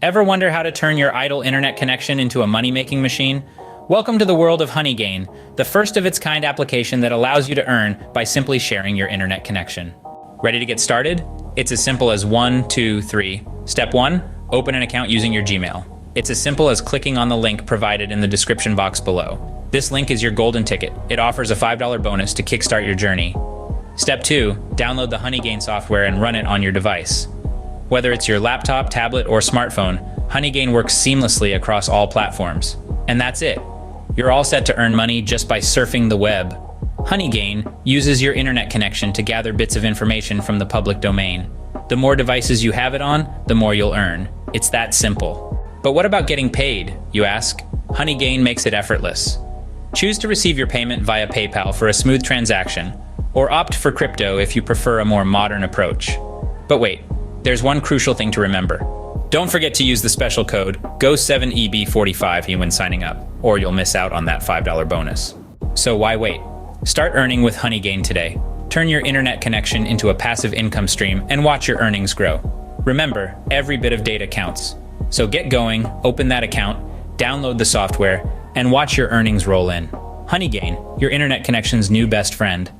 Ever wonder how to turn your idle internet connection into a money-making machine? Welcome to the world of Honeygain, the first of its kind application that allows you to earn by simply sharing your internet connection. Ready to get started? It's as simple as 1, 2, 3. Step 1, open an account using your Gmail. It's as simple as clicking on the link provided in the description box below. This link is your golden ticket. It offers a $5 bonus to kickstart your journey. Step 2, download the Honeygain software and run it on your device. Whether it's your laptop, tablet, or smartphone, Honeygain works seamlessly across all platforms. And that's it. You're all set to earn money just by surfing the web. Honeygain uses your internet connection to gather bits of information from the public domain. The more devices you have it on, the more you'll earn. It's that simple. But what about getting paid, you ask? Honeygain makes it effortless. Choose to receive your payment via PayPal for a smooth transaction, or opt for crypto if you prefer a more modern approach. But wait, there's one crucial thing to remember. Don't forget to use the special code GO7EB45 when signing up, or you'll miss out on that $5 bonus. So why wait? Start earning with Honeygain today. Turn your internet connection into a passive income stream and watch your earnings grow. Remember, every bit of data counts. So get going, open that account, download the software, and watch your earnings roll in. Honeygain, your internet connection's new best friend.